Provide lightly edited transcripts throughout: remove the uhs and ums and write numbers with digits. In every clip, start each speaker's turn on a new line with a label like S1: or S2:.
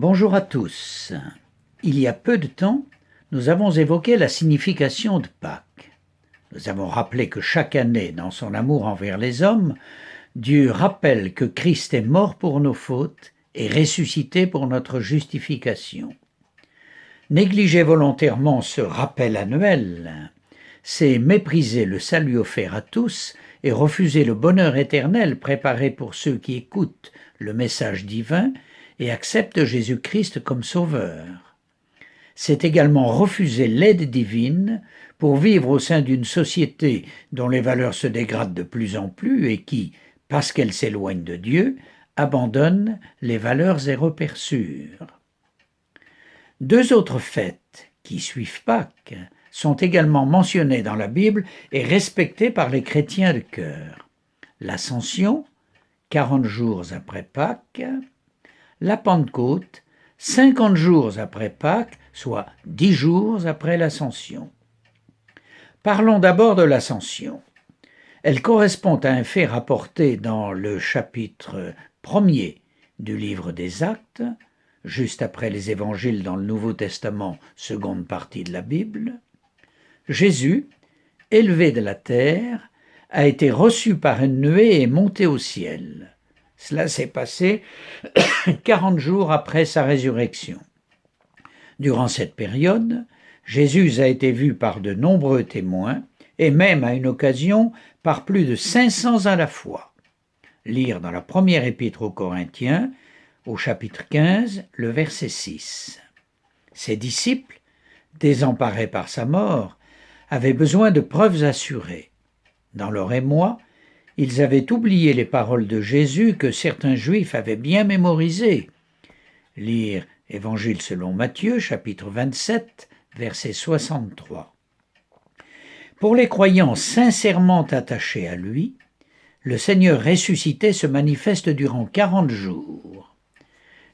S1: Bonjour à tous. Il y a peu de temps, nous avons évoqué la signification de Pâques. Nous avons rappelé que chaque année, dans son amour envers les hommes, Dieu rappelle que Christ est mort pour nos fautes et ressuscité pour notre justification. Négliger volontairement ce rappel annuel, c'est mépriser le salut offert à tous et refuser le bonheur éternel préparé pour ceux qui écoutent le message divin et acceptent Jésus-Christ comme sauveur. C'est également refuser l'aide divine pour vivre au sein d'une société dont les valeurs se dégradent de plus en plus et qui, parce qu'elle s'éloigne de Dieu, abandonne les valeurs et repères sûrs. Deux autres fêtes qui suivent Pâques sont également mentionnées dans la Bible et respectées par les chrétiens de cœur. L'Ascension, 40 jours après Pâques, la Pentecôte, 50 jours après Pâques, soit 10 jours après l'Ascension. Parlons d'abord de l'Ascension. Elle correspond à un fait rapporté dans le chapitre 1er du livre des Actes, juste après les évangiles dans le Nouveau Testament, seconde partie de la Bible. Jésus, élevé de la terre, a été reçu par une nuée et monté au ciel. Cela s'est passé 40 jours après sa résurrection. Durant cette période, Jésus a été vu par de nombreux témoins et même à une occasion par plus de 500 à la fois. Lire dans la première épître aux Corinthiens, au chapitre 15, le verset 6. Ses disciples, désemparés par sa mort, avaient besoin de preuves assurées. Dans leur émoi, ils avaient oublié les paroles de Jésus que certains Juifs avaient bien mémorisées. Lire Évangile selon Matthieu, chapitre 27, verset 63. Pour les croyants sincèrement attachés à lui, le Seigneur ressuscité se manifeste durant 40 jours.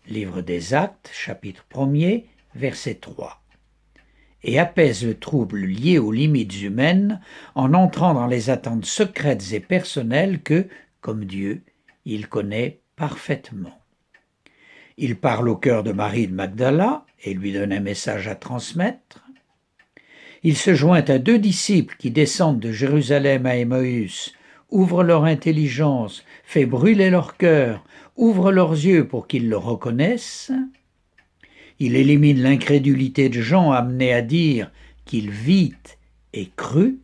S1: Livre des Actes, chapitre 1er, verset 3. Et apaise le trouble lié aux limites humaines en entrant dans les attentes secrètes et personnelles que, comme Dieu, il connaît parfaitement. Il parle au cœur de Marie de Magdala et lui donne un message à transmettre. Il se joint à deux disciples qui descendent de Jérusalem à Emmaüs, ouvre leur intelligence, fait brûler leur cœur, ouvre leurs yeux pour qu'ils le reconnaissent. Il élimine l'incrédulité de Jean amené à dire qu'il vit et crut.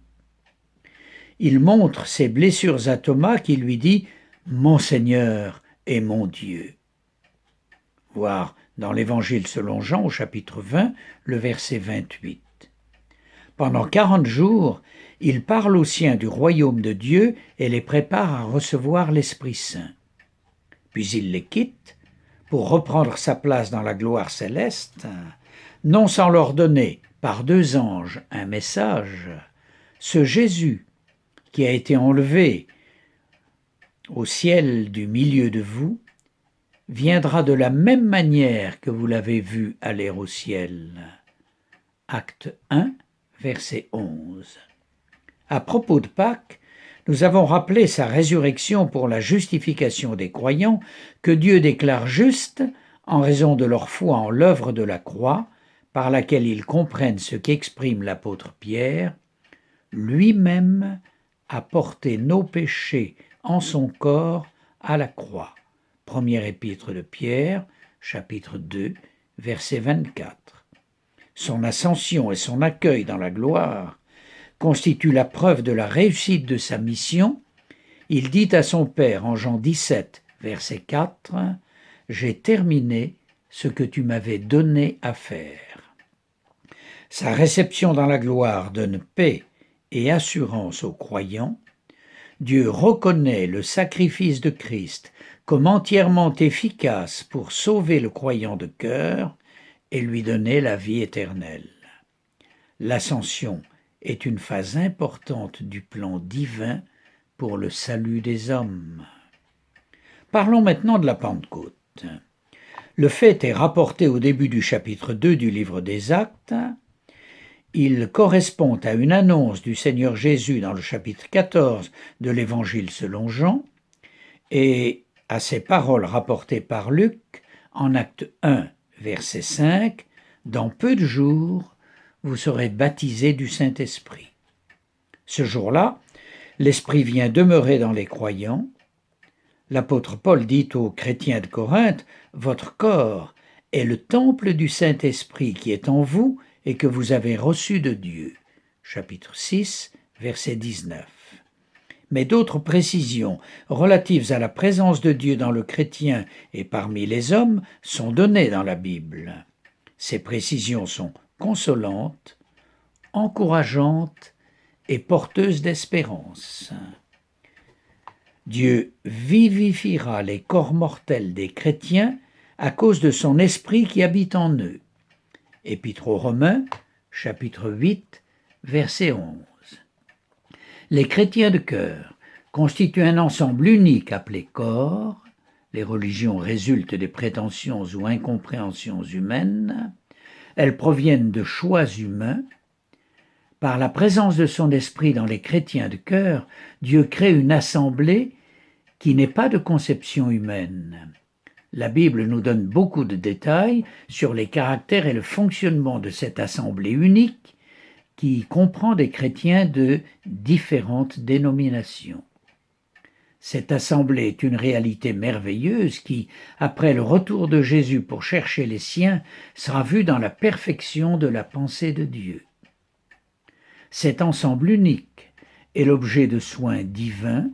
S1: Il montre ses blessures à Thomas qui lui dit « Mon Seigneur et mon Dieu ». Voir dans l'Évangile selon Jean au chapitre 20, le verset 28. Pendant 40 jours, il parle aux siens du royaume de Dieu et les prépare à recevoir l'Esprit Saint. Puis il les quitte pour reprendre sa place dans la gloire céleste, non sans leur donner, par deux anges, un message. Ce Jésus, qui a été enlevé au ciel du milieu de vous, viendra de la même manière que vous l'avez vu aller au ciel. Acte 1, verset 11. À propos de Pâques, nous avons rappelé sa résurrection pour la justification des croyants que Dieu déclare justes en raison de leur foi en l'œuvre de la croix, par laquelle ils comprennent ce qu'exprime l'apôtre Pierre. Lui-même a porté nos péchés en son corps à la croix. Première épître de Pierre, chapitre 2, verset 24. Son ascension et son accueil dans la gloire constituent la preuve de la réussite de sa mission. Il dit à son Père en Jean 17, verset 4, « J'ai terminé ce que tu m'avais donné à faire ». Sa réception dans la gloire donne paix et assurance aux croyants. Dieu reconnaît le sacrifice de Christ comme entièrement efficace pour sauver le croyant de cœur et lui donner la vie éternelle. L'ascension est une phase importante du plan divin pour le salut des hommes. Parlons maintenant de la Pentecôte. Le fait est rapporté au début du chapitre 2 du livre des Actes. Il correspond à une annonce du Seigneur Jésus dans le chapitre 14 de l'Évangile selon Jean et à ces paroles rapportées par Luc en acte 1, verset 5, « Dans peu de jours, vous serez baptisés du Saint-Esprit. » Ce jour-là, l'Esprit vient demeurer dans les croyants. L'apôtre Paul dit aux chrétiens de Corinthe, « Votre corps est le temple du Saint-Esprit qui est en vous et que vous avez reçu de Dieu. » Chapitre 6, verset 19. Mais d'autres précisions relatives à la présence de Dieu dans le chrétien et parmi les hommes sont données dans la Bible. Ces précisions sont consolantes, encourageantes et porteuses d'espérance. Dieu vivifiera les corps mortels des chrétiens à cause de son esprit qui habite en eux. Épître aux Romains, chapitre 8, verset 11. Les chrétiens de cœur constituent un ensemble unique appelé corps. Les religions résultent des prétentions ou incompréhensions humaines. Elles proviennent de choix humains. Par la présence de son esprit dans les chrétiens de cœur, Dieu crée une assemblée qui n'est pas de conception humaine. La Bible nous donne beaucoup de détails sur les caractères et le fonctionnement de cette assemblée unique qui comprend des chrétiens de différentes dénominations. Cette assemblée est une réalité merveilleuse qui, après le retour de Jésus pour chercher les siens, sera vue dans la perfection de la pensée de Dieu. Cet ensemble unique est l'objet de soins divins,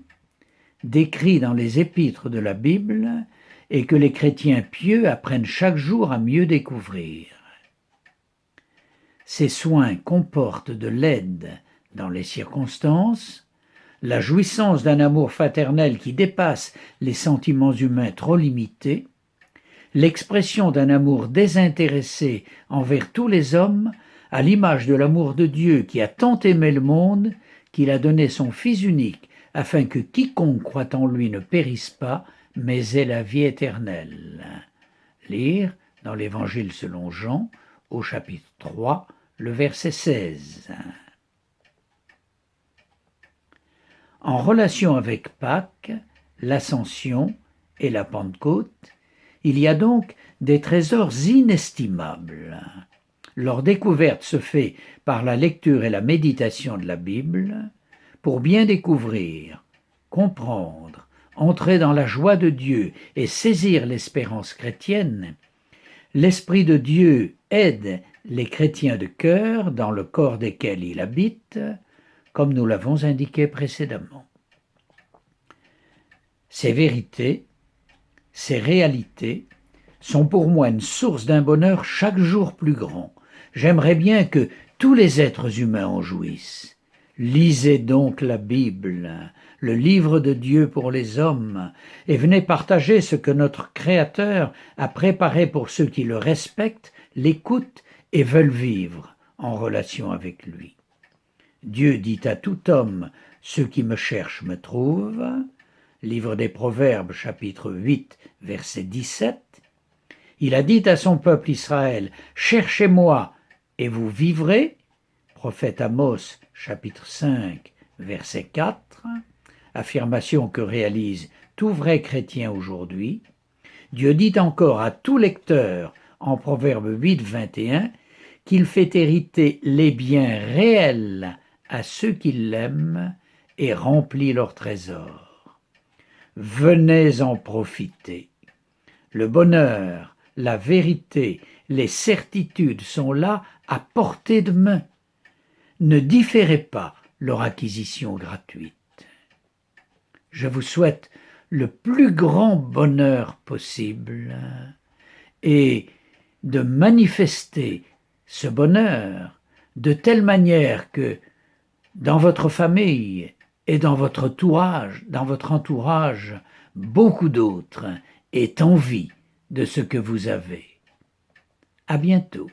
S1: décrits dans les épîtres de la Bible et que les chrétiens pieux apprennent chaque jour à mieux découvrir. Ces soins comportent de l'aide dans les circonstances, la jouissance d'un amour fraternel qui dépasse les sentiments humains trop limités, l'expression d'un amour désintéressé envers tous les hommes, à l'image de l'amour de Dieu qui a tant aimé le monde, qu'il a donné son Fils unique, afin que quiconque croit en lui ne périsse pas, mais ait la vie éternelle. Lire dans l'Évangile selon Jean, au chapitre 3, le verset 16. En relation avec Pâques, l'Ascension et la Pentecôte, il y a donc des trésors inestimables. Leur découverte se fait par la lecture et la méditation de la Bible. Pour bien découvrir, comprendre, entrer dans la joie de Dieu et saisir l'espérance chrétienne, l'Esprit de Dieu aide les chrétiens de cœur dans le corps desquels il habite, comme nous l'avons indiqué précédemment. Ces vérités, ces réalités sont pour moi une source d'un bonheur chaque jour plus grand. J'aimerais bien que tous les êtres humains en jouissent. Lisez donc la Bible, le livre de Dieu pour les hommes, et venez partager ce que notre Créateur a préparé pour ceux qui le respectent, l'écoutent et veulent vivre en relation avec lui. Dieu dit à tout homme, « Ceux qui me cherchent me trouvent ». Livre des Proverbes, chapitre 8, verset 17. Il a dit à son peuple Israël, « Cherchez-moi et vous vivrez ». Prophète Amos, chapitre 5, verset 4. Affirmation que réalise tout vrai chrétien aujourd'hui. Dieu dit encore à tout lecteur en Proverbe 8, 21 qu'il fait hériter les biens réels à ceux qui l'aiment et remplit leurs trésors. Venez en profiter. Le bonheur, la vérité, les certitudes sont là à portée de main. Ne différez pas leur acquisition gratuite. Je vous souhaite le plus grand bonheur possible et de manifester ce bonheur de telle manière que dans votre famille et dans votre entourage, beaucoup d'autres aient envie de ce que vous avez. À bientôt.